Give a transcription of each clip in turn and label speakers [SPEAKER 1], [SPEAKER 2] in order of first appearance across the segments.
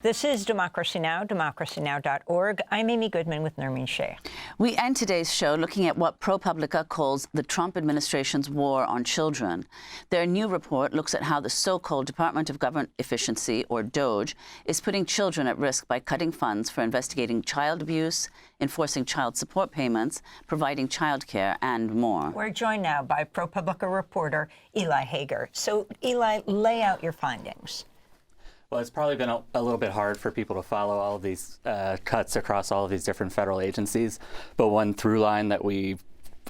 [SPEAKER 1] This is Democracy Now!, democracynow.org. I'm Amy Goodman with Nermeen Shea.
[SPEAKER 2] We end today's show looking at what ProPublica calls the Trump administration's war on children. Their new report looks at how the so-called Department of Government Efficiency, or DOGE, is putting children at risk by cutting funds for investigating child abuse, enforcing child support payments, providing child care, and more.
[SPEAKER 1] We're joined now by ProPublica reporter Eli Hager. So, Eli, lay out your findings.
[SPEAKER 3] Well, it's probably been a little bit hard for people to follow all of these cuts across all of these different federal agencies. But one through line that we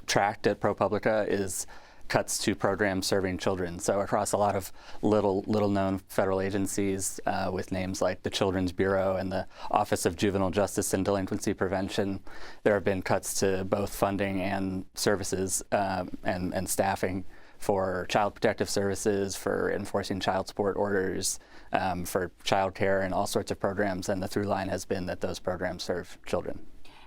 [SPEAKER 3] tracked at ProPublica is cuts to programs serving children. So across a lot of little known federal agencies with names like the Children's Bureau and the Office of Juvenile Justice and Delinquency Prevention, there have been cuts to both funding and services and staffing for child protective services, for enforcing child support orders, for child care and all sorts of programs. And the through line has been that those programs serve children.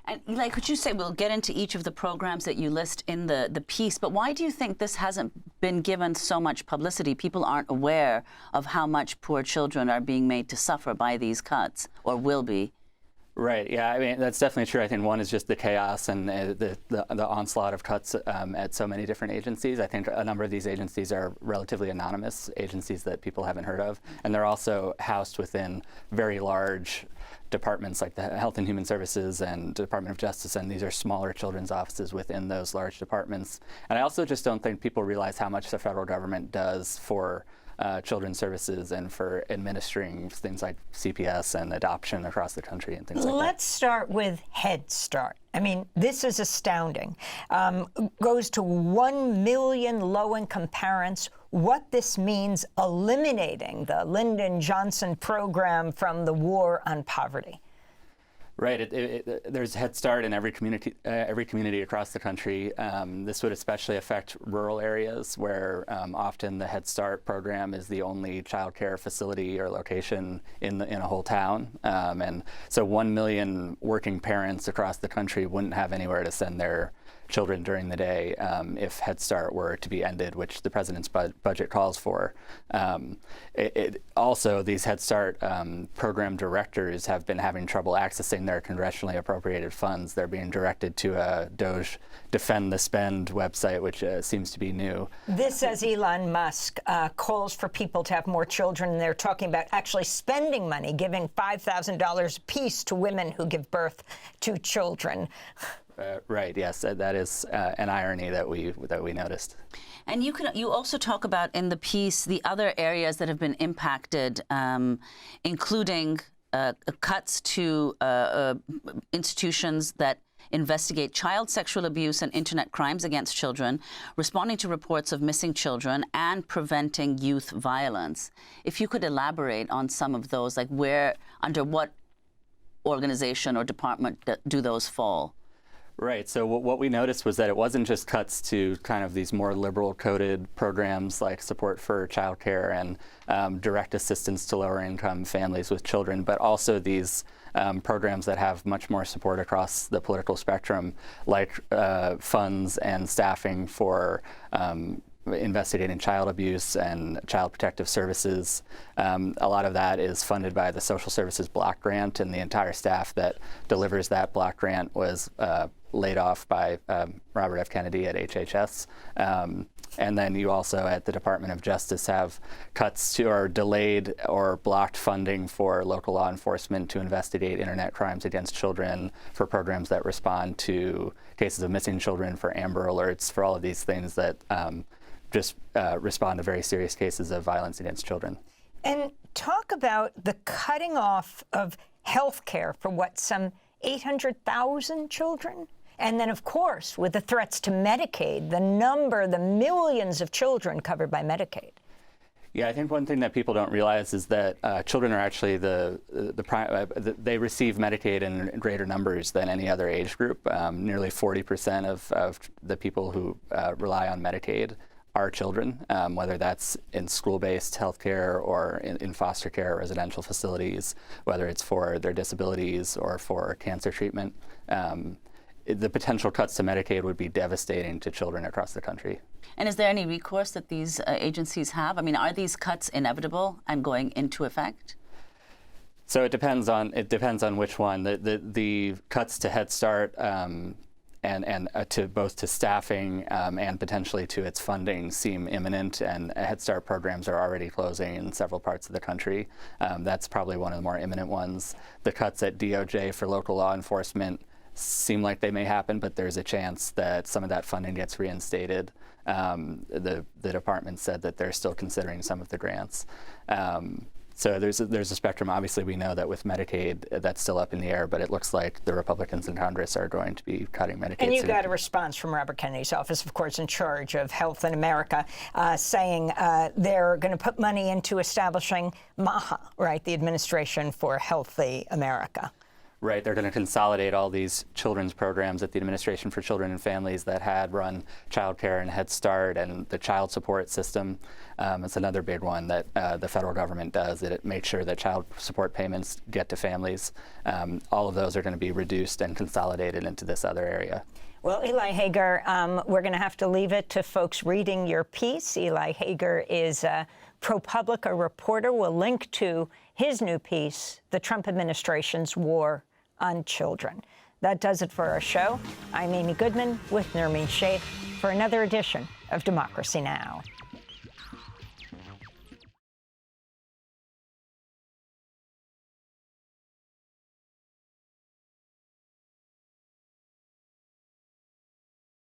[SPEAKER 2] And Eli, could you say, we'll get into each of the programs that you list in the piece, but why do you think this hasn't been given so much publicity? People aren't aware of how much poor children are being made to suffer by these cuts, or will be.
[SPEAKER 3] Right. Yeah. I mean, that's definitely true. I think one is just the chaos and the onslaught of cuts at so many different agencies. I think a number of these agencies are relatively anonymous, agencies that people haven't heard of, and they're also housed within very large departments like the Health and Human Services and Department of Justice, and these are smaller children's offices within those large departments. And I also just don't think people realize how much the federal government does for children's services and for administering things like CPS and adoption across the country and things like that.
[SPEAKER 1] Let's start with Head Start. I mean, this is astounding. Goes to 1 million low-income parents. What this means eliminating the Lyndon Johnson program from the war on poverty.
[SPEAKER 3] Right. There's Head Start in every community across the country. This would especially affect rural areas where often the Head Start program is the only child care facility or location in a whole town. And so 1 million working parents across the country wouldn't have anywhere to send their children during the day if Head Start were to be ended, which the president's budget calls for. Also, these Head Start program directors have been having trouble accessing their congressionally appropriated funds. They're being directed to a DOGE Defend the Spend website, which seems to be new.
[SPEAKER 1] This, as Elon Musk calls for people to have more children, and they're talking about actually spending money, giving $5,000 apiece to women who give birth to children.
[SPEAKER 3] Right. Yes, that is an irony that we noticed.
[SPEAKER 2] And you also talk about in the piece the other areas that have been impacted, including cuts to institutions that investigate child sexual abuse and internet crimes against children, responding to reports of missing children, and preventing youth violence. If you could elaborate on some of those, like under what organization or department do those fall?
[SPEAKER 3] Right. So what we noticed was that it wasn't just cuts to kind of these more liberal-coded programs like support for childcare and direct assistance to lower-income families with children, but also these programs that have much more support across the political spectrum, like funds and staffing for investigating child abuse and child protective services. A lot of that is funded by the Social Services Block Grant, and the entire staff that delivers that block grant was laid off by Robert F. Kennedy at HHS. And then you also at the Department of Justice have cuts to or delayed or blocked funding for local law enforcement to investigate internet crimes against children, for programs that respond to cases of missing children, for Amber Alerts, for all of these things that just respond to very serious cases of violence against children.
[SPEAKER 1] And talk about the cutting off of health care for some 800,000 children? And then, of course, with the threats to Medicaid, the millions of children covered by Medicaid.
[SPEAKER 3] Yeah, I think one thing that people don't realize is that children are actually they receive Medicaid in greater numbers than any other age group. Nearly 40% of the people who rely on Medicaid are children, whether that's in school-based healthcare or in foster care or residential facilities, whether it's for their disabilities or for cancer treatment. The potential cuts to Medicaid would be devastating to children across the country.
[SPEAKER 2] And is there any recourse that these agencies have? I mean, are these cuts inevitable and going into effect?
[SPEAKER 3] So it depends on which one. The cuts to Head Start and to both to staffing and potentially to its funding seem imminent, and Head Start programs are already closing in several parts of the country. That's probably one of the more imminent ones. The cuts at DOJ for local law enforcement seem like they may happen, but there's a chance that some of that funding gets reinstated. The department said that they're still considering some of the grants. So there's a spectrum. Obviously, we know that with Medicaid, that's still up in the air, but it looks like the Republicans in Congress are going to be cutting Medicaid.
[SPEAKER 1] And you got a response from Robert Kennedy's office, of course, in charge of health in America, saying they're going to put money into establishing MAHA, right, the Administration for Healthy America.
[SPEAKER 3] Right, they're going to consolidate all these children's programs at the Administration for Children and Families that had run child care and Head Start and the child support system. It's another big one that the federal government does, that it makes sure that child support payments get to families. All of those are going to be reduced and consolidated into this other area.
[SPEAKER 1] Well, Eli Hager, we're going to have to leave it to folks reading your piece. Eli Hager is a ProPublica reporter. We'll link to his new piece, The Trump Administration's War on Children. That does it for our show. I'm Amy Goodman with Nermeen Sheikh for another edition of Democracy Now!